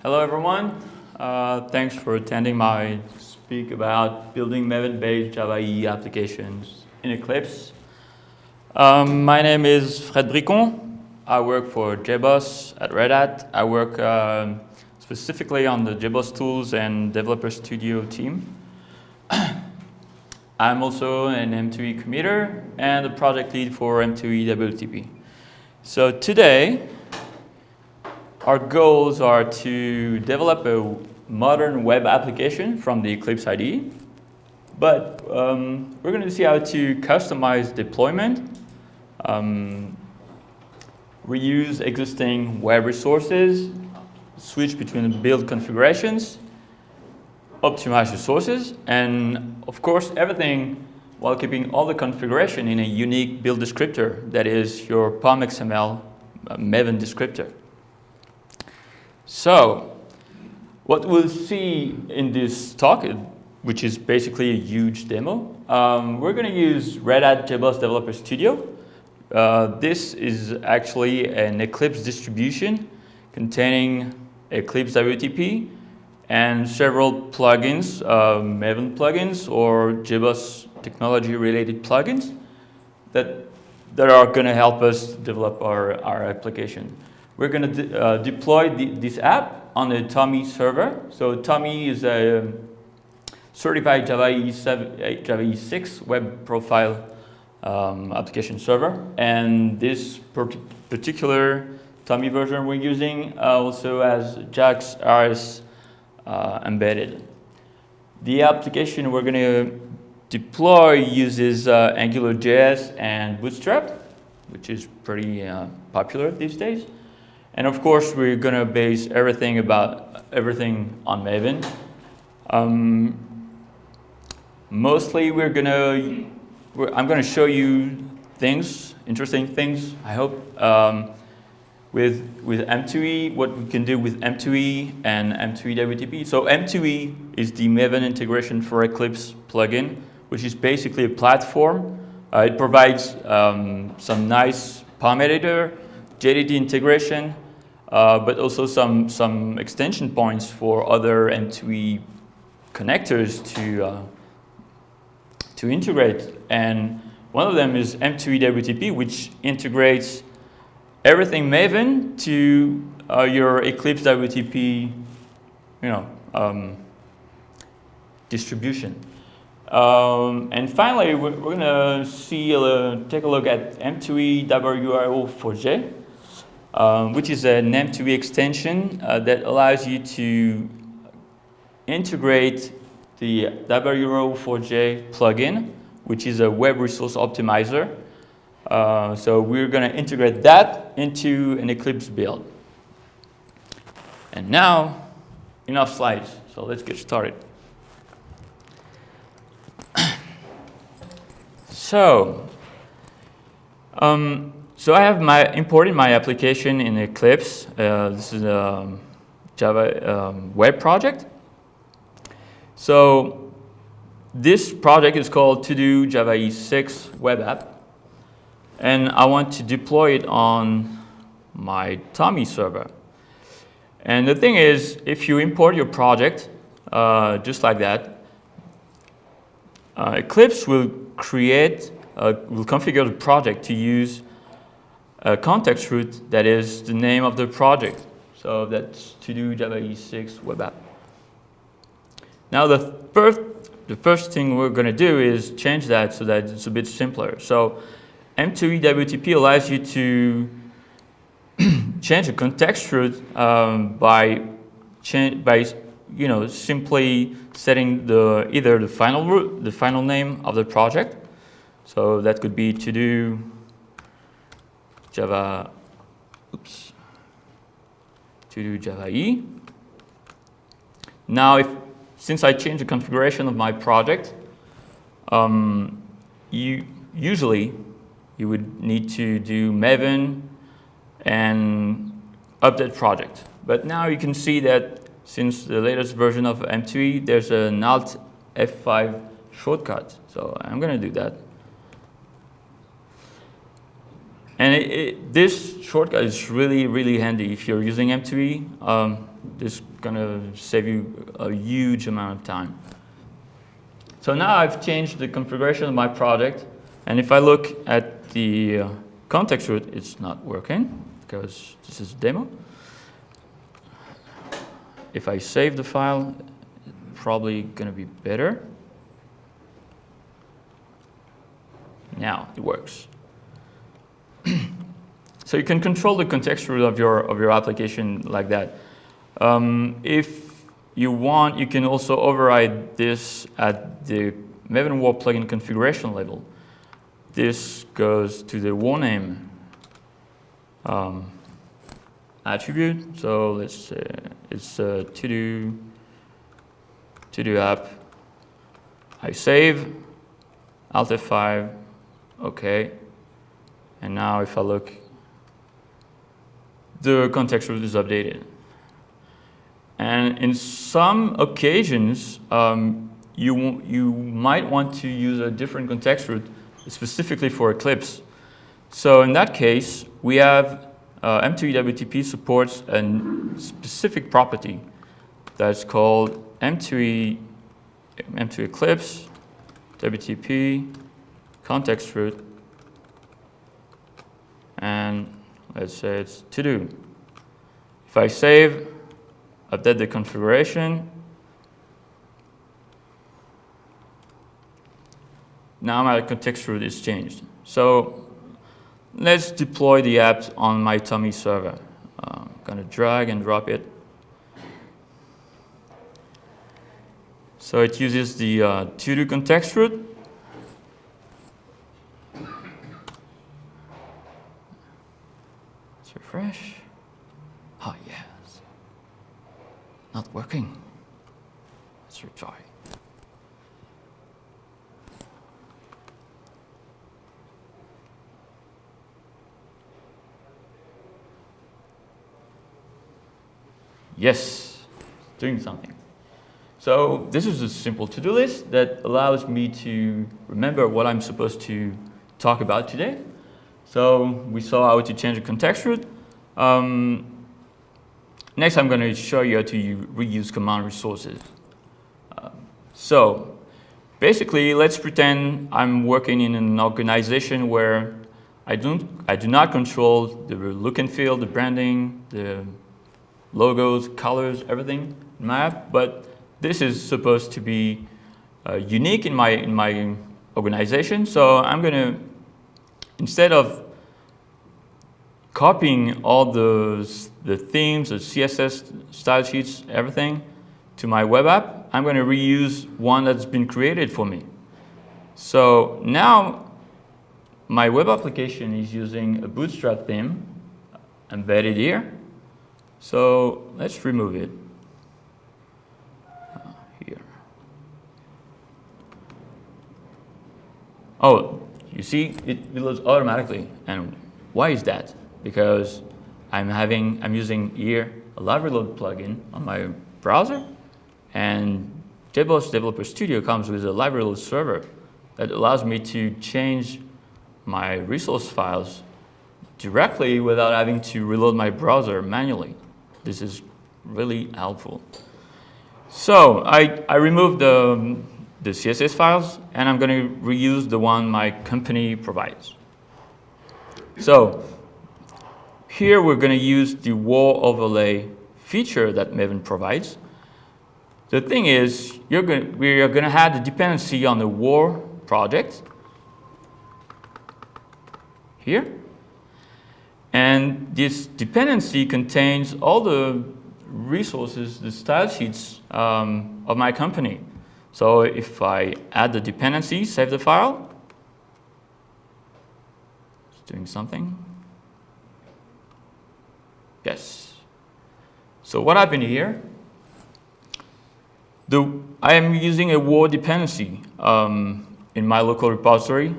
Hello everyone. Thanks for attending my speak about building Maven-based Java EE applications in Eclipse. My name is Fred Bricon. I work for JBoss at Red Hat. I work specifically on the JBoss tools and developer studio team. I'm also an M2E committer and a project lead for M2E WTP. So today, our goals are to develop a modern web application from the Eclipse IDE, but we're going to see how to customize deployment, reuse existing web resources, switch between build configurations, optimize resources, and of course everything while keeping all the configuration in a unique build descriptor, that is your POM XML Maven descriptor. So, what we'll see in this talk, which is basically a huge demo, we're going to use Red Hat JBoss Developer Studio. This is actually an Eclipse distribution containing Eclipse WTP and several plugins, Maven plugins or JBoss technology-related plugins that are going to help us develop our application. We're going to deploy this app on a Tommy server. So Tommy is a certified Java EE 6 web profile application server. And this particular Tommy version we're using also has JAX RS embedded. The application we're going to deploy uses AngularJS and Bootstrap, which is pretty popular these days. And of course, we're going to base everything on Maven. Mostly, I'm going to show you things, interesting things, I hope, with M2E, what we can do with M2E and M2E WTP. So M2E is the Maven Integration for Eclipse plugin, which is basically a platform. It provides some nice POM editor, JDT integration, but also some extension points for other M2E connectors to integrate. And one of them is M2E WTP, which integrates everything Maven to your Eclipse WTP, distribution. And finally, we're going to take a look at M2E WRO4J. Which is an M2E extension that allows you to integrate the WRO4J plugin, which is a web resource optimizer. So we're going to integrate that into an Eclipse build. And now, enough slides, so let's get started. So I have imported my application in Eclipse. This is a Java web project. So this project is called To Do Java EE 6 web app. And I want to deploy it on my Tommy server. And the thing is, if you import your project just like that, Eclipse will configure the project to use a context root that is the name of the project. So that's To Do Java EE 6 web app. Now the first thing we're going to do is change that so that it's a bit simpler. So M2E WTP allows you to change the context root by simply setting either the final root, the final name of the project. So that could be To Do Java, To Do Java EE. Now, since I changed the configuration of my project, usually you would need to do Maven and update project. But now you can see that since the latest version of M2E, there's an Alt F5 shortcut. So I'm going to do that. And this shortcut is really, really handy if you're using M2E. This is going to save you a huge amount of time. So now I've changed the configuration of my project. And if I look at the context root, it's not working because this is a demo. If I save the file, it's probably going to be better. Now it works. So you can control the context root of your application like that. If you want, you can also override this at the Maven War plugin configuration level. This goes to the war name attribute. So let's say it's to do app. I save, Alt F5, okay. And now if I look, the context root is updated. And in some occasions, you might want to use a different context root specifically for Eclipse. So in that case, we have M2E WTP supports a specific property that's called M2E Eclipse WTP context root, and let's say it's to do. If I save, update the configuration, now my context root is changed. So let's deploy the app on my Tommy server. I'm going to drag and drop it. So it uses the to-do context root. Let's refresh. Oh, yes. Not working. Let's retry. Yes, doing something. So this is a simple to-do list that allows me to remember what I'm supposed to talk about today. So we saw how to change a context root. Next, I'm going to show you how to reuse command resources. So basically, let's pretend I'm working in an organization where I do not control the look and feel, the branding, the logos, colors, everything in my app, but this is supposed to be unique in my organization. So I'm going to, instead of copying all the themes, the CSS style sheets, everything to my web app, I'm going to reuse one that's been created for me. So now my web application is using a Bootstrap theme embedded here. So let's remove it here. Oh, you see, it reloads automatically. And why is that? Because I'm using here a live reload plugin on my browser, and JBoss Developer Studio comes with a live reload server that allows me to change my resource files directly without having to reload my browser manually. This is really helpful. So I removed the CSS files, and I'm going to reuse the one my company provides. So here we're going to use the war overlay feature that Maven provides. The thing is, we are going to add a dependency on the war project here. And this dependency contains all the resources, the style sheets of my company. So if I add the dependency, save the file, it's doing something. Yes. So what happened here? I am using a war dependency in my local repository,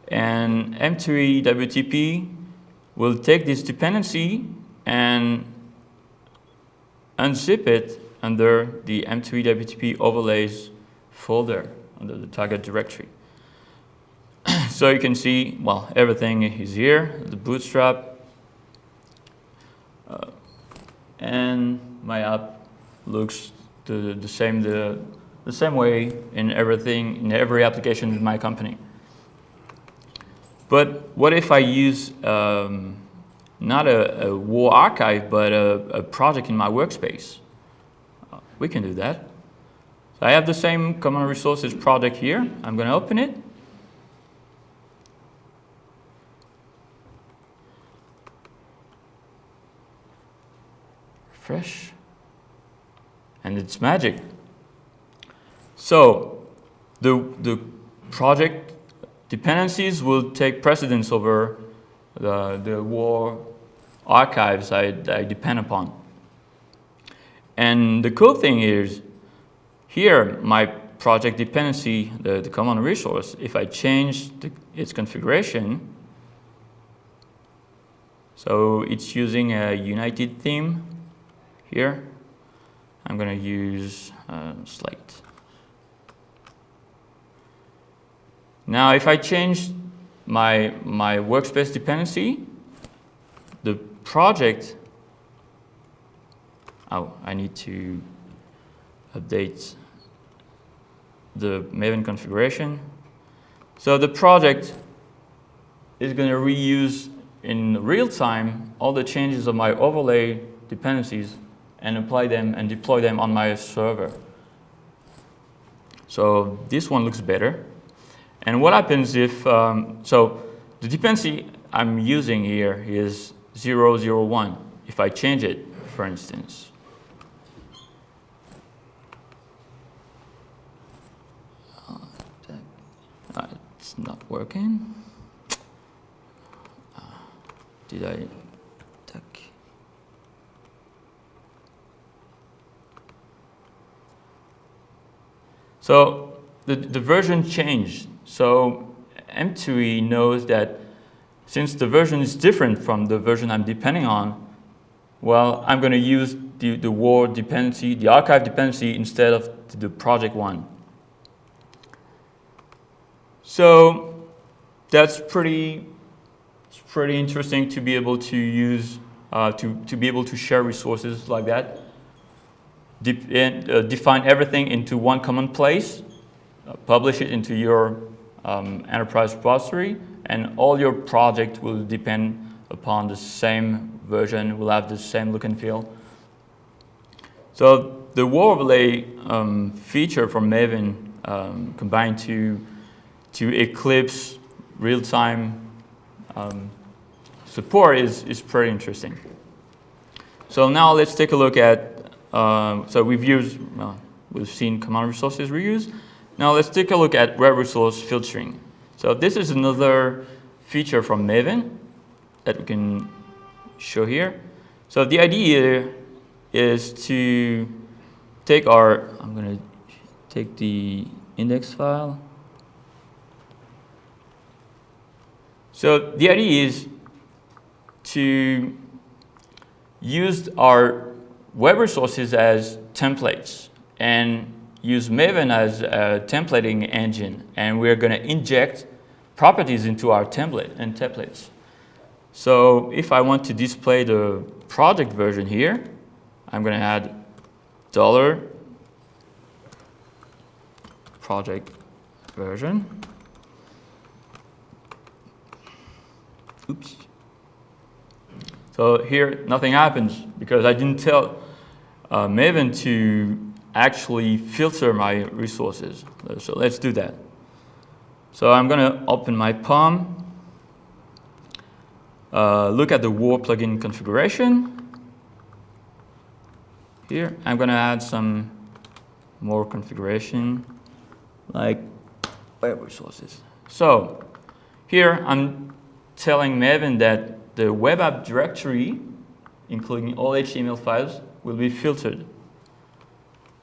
and M2E WTP will take this dependency and unzip it under the M2E WTP overlays folder under the target directory. So you can see, well, everything is here, the bootstrap, and my app looks the same way in every application in my company. But what if I use not a WAR archive, but a project in my workspace? We can do that. So I have the same common resources project here. I'm going to open it. Refresh. And it's magic. So the project dependencies will take precedence over the WAR archives I depend upon. And the cool thing is, here my project dependency, the common resource, if I change its configuration, so it's using a United theme here. I'm going to use Slate. Now, if I change my workspace dependency, the project, I need to update the Maven configuration. So the project is going to reuse in real time all the changes of my overlay dependencies and apply them and deploy them on my server. So this one looks better. And what happens if, so the dependency I'm using here is 001. If I change it, for instance, it's not working. Did I duck? So the version changed. So M2E knows that since the version is different from the version I'm depending on, well, I'm going to use the WAR dependency, the archive dependency, instead of the project one. So that's pretty interesting to be able to use, to be able to share resources like that. Define everything into one common place, publish it into your enterprise repository, and all your project will depend upon the same version, will have the same look and feel. So the WAR overlay feature from Maven combined to Eclipse real-time support is pretty interesting. So now let's take a look at, so we've seen command resources reuse. Now let's take a look at web resource filtering. So this is another feature from Maven that we can show here. So the idea is to take I'm going to take the index file. So the idea is to use our web resources as templates and use Maven as a templating engine, and we're going to inject properties into our template and templates. So if I want to display the project version here, I'm going to add $project version. Oops. So here nothing happens because I didn't tell Maven to actually filter my resources. So let's do that. So I'm going to open my POM, look at the WAR plugin configuration. Here I'm going to add some more configuration like web resources. So here I'm telling Maven that the web app directory, including all HTML files, will be filtered.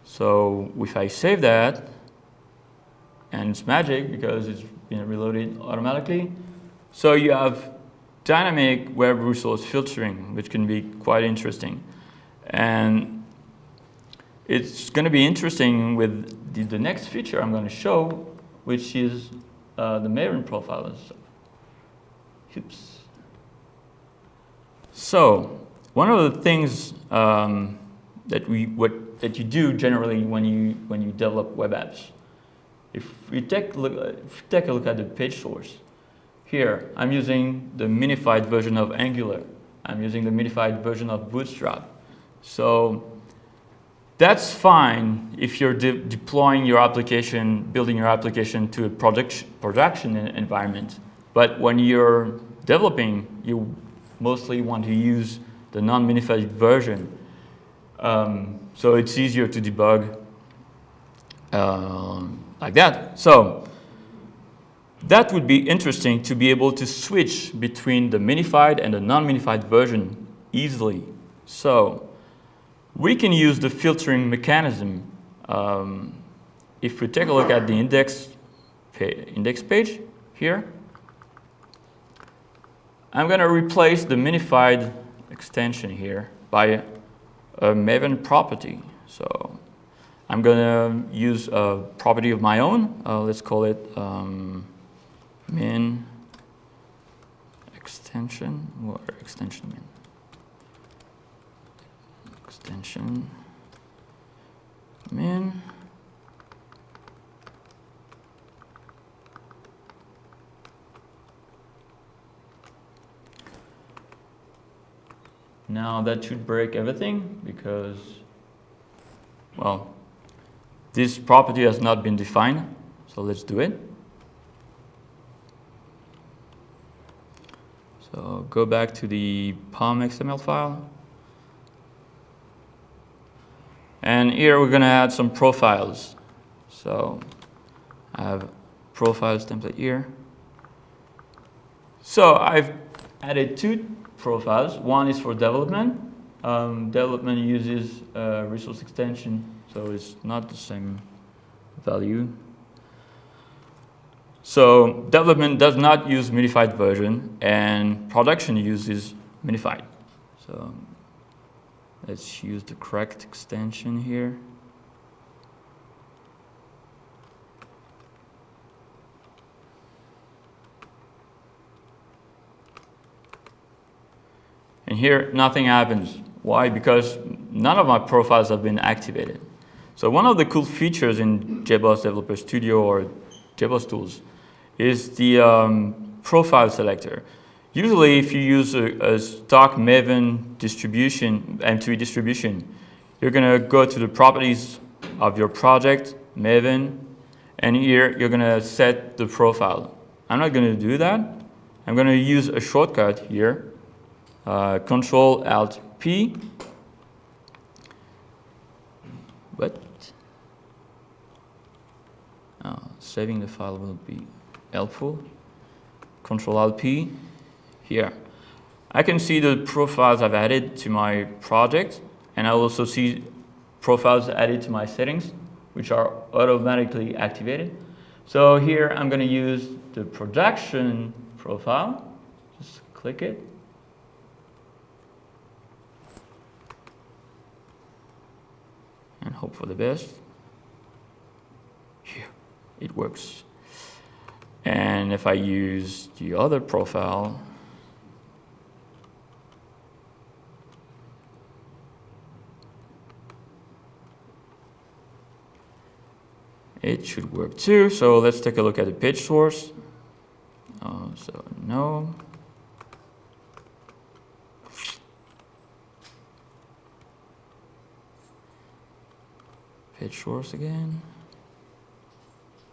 So if I save that, and it's magic because it's been reloaded automatically, so you have dynamic web resource filtering, which can be quite interesting. And it's going to be interesting with the next feature I'm going to show, which is the Maven profile and stuff. Oops. So one of the things that you do generally when you develop web apps, if we take a look at the page source, here I'm using the minified version of Angular. I'm using the minified version of Bootstrap. So that's fine if you're deploying your application, building your application to a production environment. But when you're developing, you mostly want to use the non-minified version. So it's easier to debug like that. So that would be interesting to be able to switch between the minified and the non-minified version easily. So we can use the filtering mechanism. If we take a look at the index page here, I'm going to replace the minified extension here by a Maven property. So I'm going to use a property of my own. Let's call it min extension, or extension min. Extension min. Now that should break everything because, well, this property has not been defined. So let's do it. So go back to the POM XML file. And here we're going to add some profiles. So I have profiles template here. So I've added two profiles. One is for development. Development uses resource extension, so it's not the same value. So development does not use minified version, and production uses minified. So let's use the correct extension here. And here, nothing happens. Why? Because none of my profiles have been activated. So one of the cool features in JBoss Developer Studio or JBoss tools is the profile selector. Usually, if you use a stock Maven distribution, M2E distribution, you're going to go to the properties of your project, Maven, and here you're going to set the profile. I'm not going to do that. I'm going to use a shortcut here. Control-Alt-P. What? Saving the file will be helpful. Control-Alt-P. Here. I can see the profiles I've added to my project, and I also see profiles added to my settings, which are automatically activated. So here I'm going to use the production profile. Just click it. And hope for the best. Here, it works. And if I use the other profile, it should work too. So let's take a look at the page source. So no. Page source again.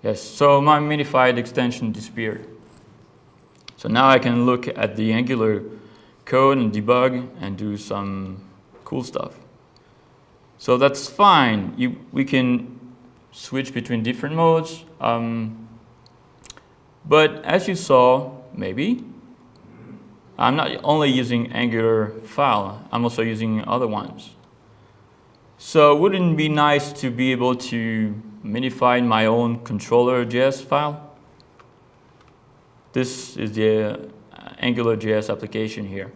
Yes, so my minified extension disappeared. So now I can look at the Angular code and debug and do some cool stuff. So that's fine. We can switch between different modes. But as you saw, maybe, I'm not only using Angular file, I'm also using other ones. So wouldn't it be nice to be able to minify my own controller.js file? This is the AngularJS application here.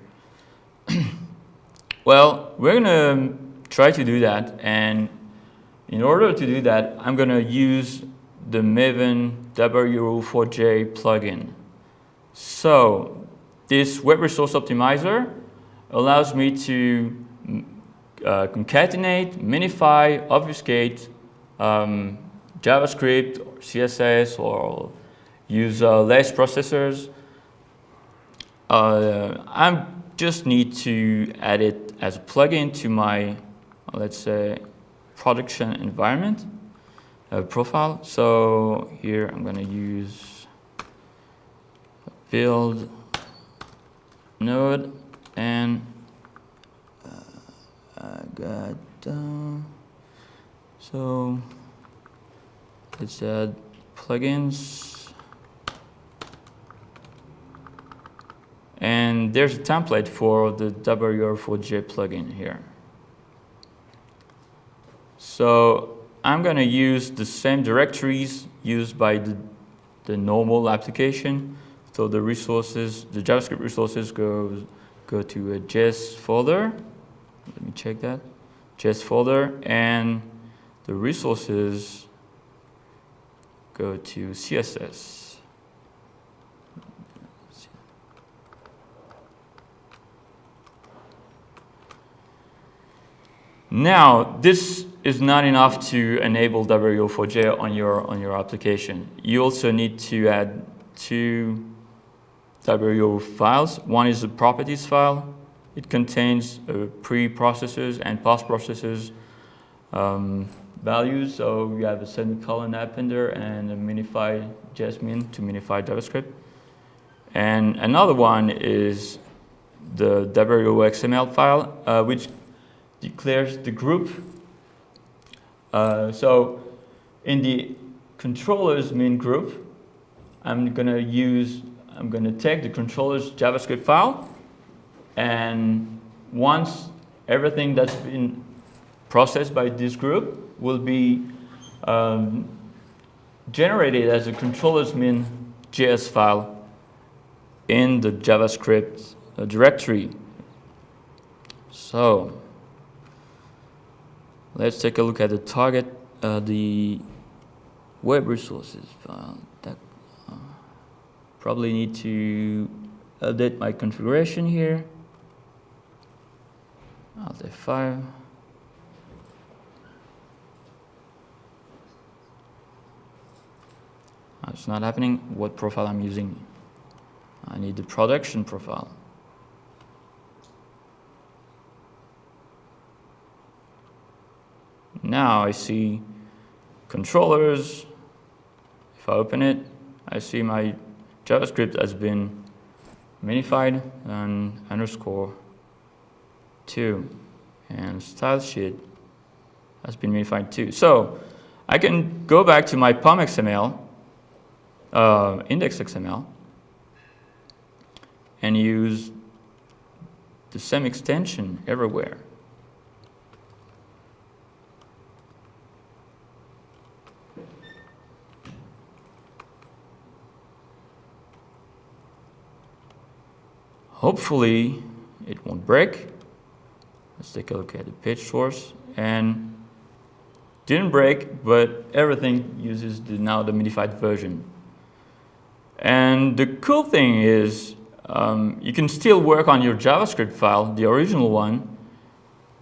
Well, we're going to try to do that, and In order to do that, I'm going to use the Maven W4J plugin. So this web resource optimizer allows me to concatenate, minify, obfuscate JavaScript, or CSS, or use less processors. I just need to add it as a plugin to my, let's say, production environment profile. So here I'm going to use build node, and I got so let's add plugins, and there's a template for the WR4J plugin here. So I'm going to use the same directories used by the normal application. So the resources, the JavaScript resources go to a JS folder. Let me check that. JS folder, and the resources go to CSS. Now, this is not enough to enable WO4J on your application. You also need to add two WO files. One is a properties file. It contains pre-processors and post-processors values. So you have a semicolon appender and a minify JSmin to minify JavaScript. And another one is the WO_XML file, which declares the group. So in the controllers min group, I'm gonna take the controller's JavaScript file, and once everything that's been processed by this group will be generated as a controller's min JS file in the JavaScript directory. So let's take a look at the target, the web resources file. That probably need to update my configuration here. Alt F5. It's not happening. What profile I'm using? I need the production profile. Now I see controllers. If I open it, I see my JavaScript has been minified and _2, and style sheet has been minified too. So I can go back to my POM XML, index XML, and use the same extension everywhere. Hopefully it won't break. Let's take a look at the page source, and didn't break, but everything uses now the minified version. And the cool thing is you can still work on your JavaScript file, the original one,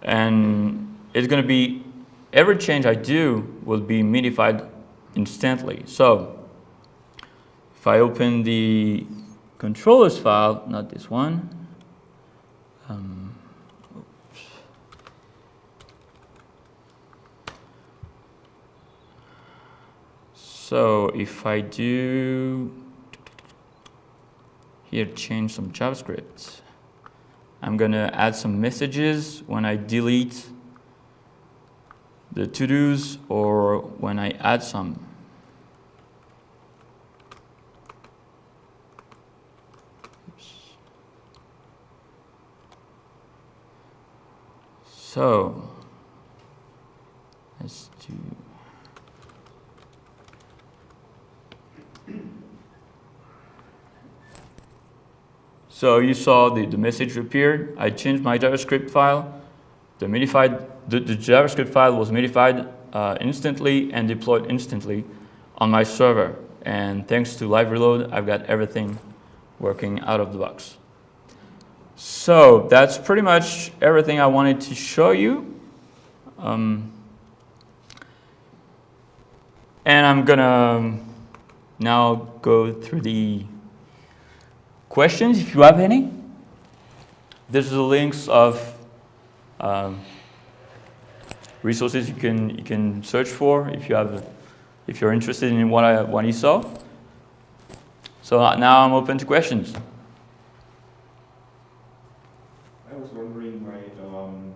and it's going to be, every change I do will be minified instantly. So if I open the controllers file, not this one. So if I do here, change some JavaScript, I'm gonna add some messages when I delete the to-dos or when I add some. So let's do. So you saw the message appeared. I changed my JavaScript file. The JavaScript file was minified instantly and deployed instantly on my server. And thanks to live reload, I've got everything working out of the box. So that's pretty much everything I wanted to show you. And I'm gonna now go through the questions, if you have any. There's the links of resources you can search for if you're interested in what you saw. So now I'm open to questions. I was wondering why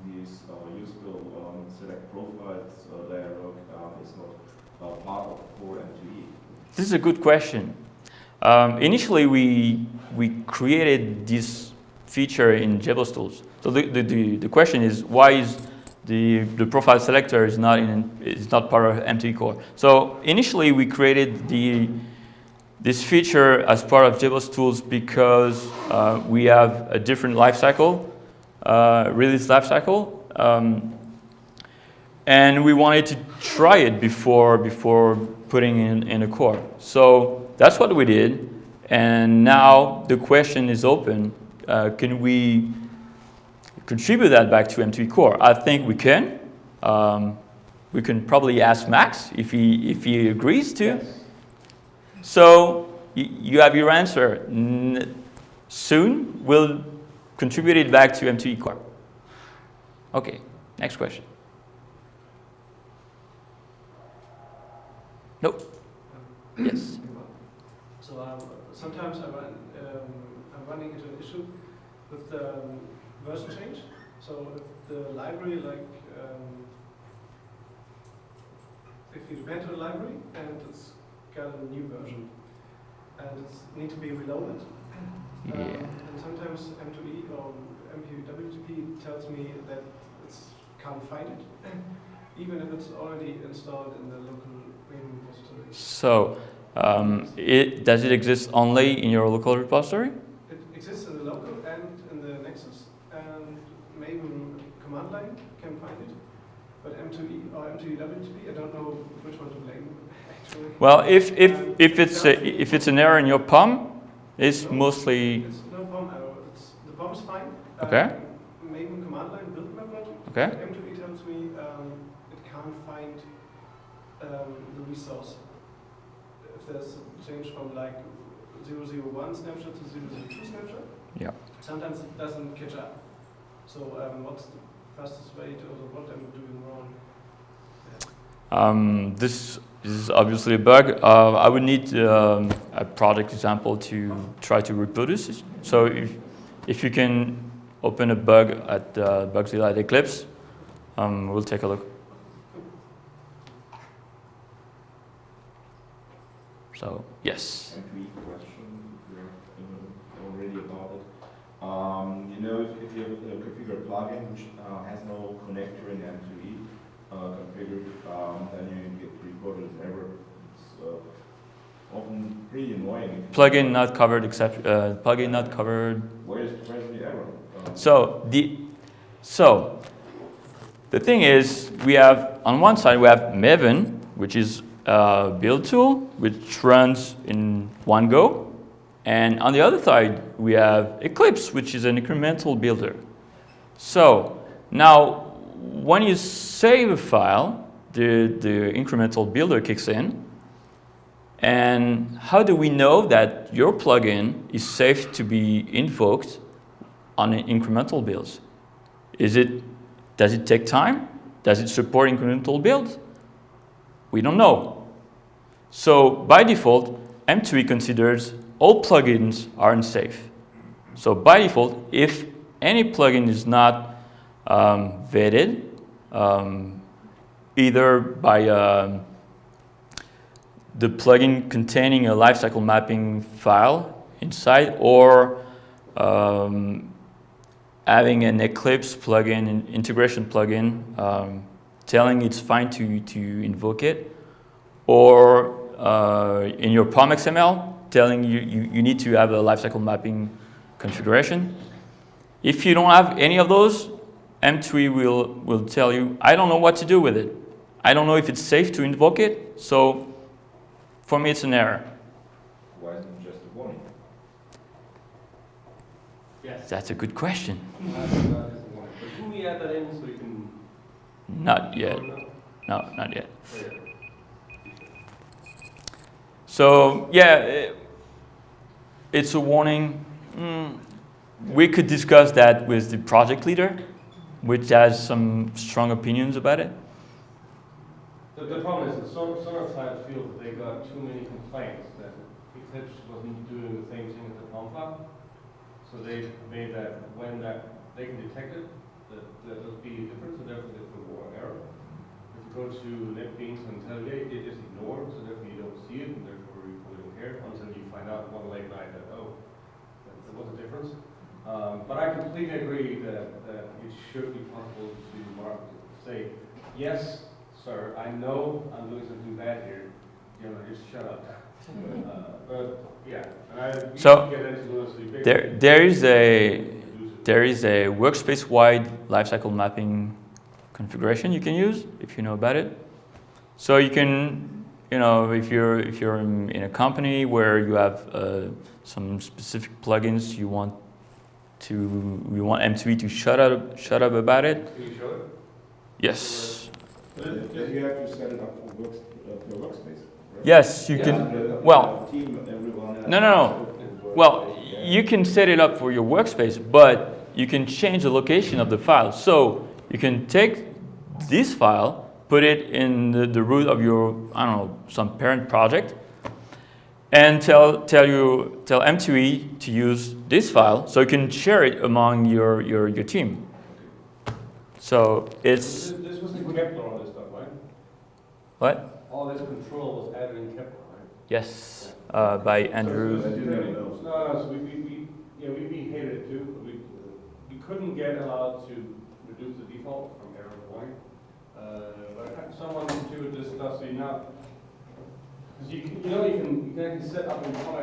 this useful select profiles dialog is not part of core M2E. This is a good question. Initially, we created this feature in JBoss tools. So the question is, why is the profile selector is not part of M2E core? So initially, we created this feature as part of JBoss tools because we have a different lifecycle, release lifecycle, and we wanted to try it before putting in a core. So that's what we did, and now the question is open. Can we contribute that back to M2E core? I think we can. We can probably ask Max if he agrees to. Yes. So you have your answer. Soon we'll contribute it back to M2E core. Okay, next question. Nope. Yes. So sometimes I'm running into an issue with the version change. So if the library, if you depend on a library and it's got a new version and it needs to be reloaded, and sometimes M2E or WTP tells me that it can't find it, even if it's already installed in the local Maven repository. So, does it exist only in your local repository? It exists in the local and in the Nexus, and Maven command line can find it, but M2E or M2E WTP, I don't know which one to blame. Actually. Well, if it's an error in your POM, it's mostly. It's no POM error. The POM is fine. Okay. Maven command line built my project. Okay. But M2E tells me it can't find the resource. If there's a change from 001 snapshot to 002 snapshot, Yeah. sometimes it doesn't catch up. So what's the fastest way to, or what am I doing wrong? This is obviously a bug. I would need a project example to try to reproduce it. So if you can open a bug at Bugzilla at Eclipse, we'll take a look. So, yes. M2E question, if you're already about it. If you have a configured plugin which has no connector in M2E configured, then you get reported an error. It's often pretty annoying. Plugin not covered, except plugin not covered. Where's the error? So the thing is, we have on one side we have Maven, which is a build tool which runs in one go, and on the other side we have Eclipse, which is an incremental builder. So now, when you save a file, the incremental builder kicks in. And how do we know that your plugin is safe to be invoked on incremental builds? Does it take time? Does it support incremental builds? We don't know. So by default, M2E considers all plugins are unsafe. So by default, if any plugin is not vetted, either by the plugin containing a lifecycle mapping file inside, or having an Eclipse plugin, an integration plugin, telling it's fine to invoke it, or in your POM XML, telling you need to have a lifecycle mapping configuration. If you don't have any of those, M2E will tell you, I don't know what to do with it. I don't know if it's safe to invoke it, so for me it's an error. Why isn't it just a warning? Yes. That's a good question. But can we add that in so you can? Not yet. No? No, not yet. Oh, yeah. So yeah, it's a warning. We could discuss that with the project leader, which has some strong opinions about it. The problem is that some clients feel that they got too many complaints that Eclipse wasn't doing the same thing as the POM file. So they made that when that they can detect it, that there'll be a difference, and therefore they put more error. If you go to NetBeans and tell you, hey, it is ignored, so therefore you don't see it, and therefore you put it in here until you find out one late night that, oh, there was a difference. But I completely agree that it should be possible to say, yes, sir, I know I'm doing something bad here, just shut up. But yeah, and I So, get into those there is a workspace-wide lifecycle mapping configuration you can use if you know about it. So you can, if you're in a company where you have some specific plugins you want M2E to shut up about it. Can you show it? Yes. But you have to set it up for your workspace, right? Yes, you can. Well, Team, everyone. no. Well, you can set it up for your workspace, but you can change the location of the file. So you can take this file, put it in the root of your, some parent project, and tell M2E to use this file, so you can share it among your team. So it's This was in Kepler, all this stuff, right? what? All this control was added in Kepler, right? Yes, by Andrew. So we hated it too. We couldn't get allowed to reduce the default from error to warning. But I had someone to discuss it now. Because you can actually set up in POM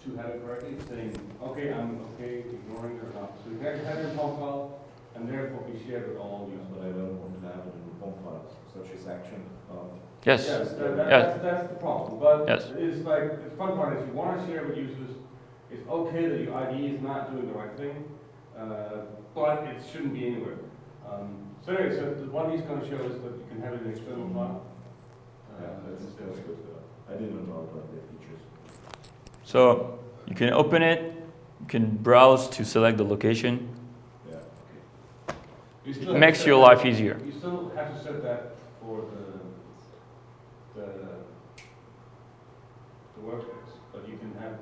to have it correctly, saying, okay, I'm okay ignoring it or not. So you can actually have it in POM file, and therefore be shared with all users. But I don't want to have it in the POM files, such a section of. Yes. Yes, Yes. that's the problem. But Yes. it's like, the fun part is you want to share with users, it's okay that your IDE is not doing the right thing, but it shouldn't be anywhere. So anyway, so the one he's going to show is that you can have it in external file. That's good. I didn't know about the features. So you can open it, you can browse to select the location. Yeah, okay. You still It have makes to set your that- life easier. You still have to set that for the workspace, but you can have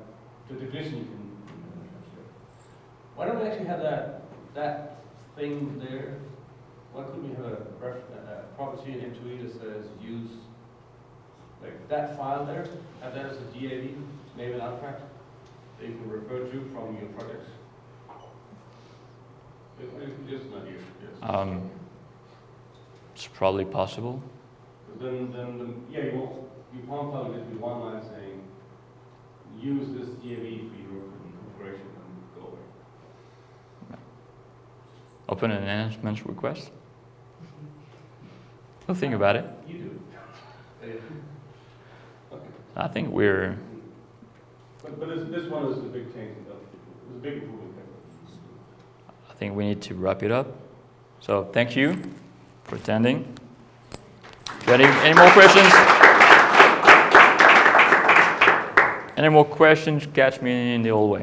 the definition. You can. Why don't we actually have that thing there? Why couldn't we have a property in M2E that says use like that file there? Have that as a DAV, Maven artifact that you can refer to from your projects. It's just an idea. Yes. It's probably possible. Then you POM file will just be one line saying, use this DAV for your configuration and go away. Open an enhancement request. We'll think about it. You do. Okay. I think we're. But this one is a big change. It's a big improvement. I think we need to wrap it up. So thank you for attending. If you have any more questions? Any more questions? Catch me in the hallway.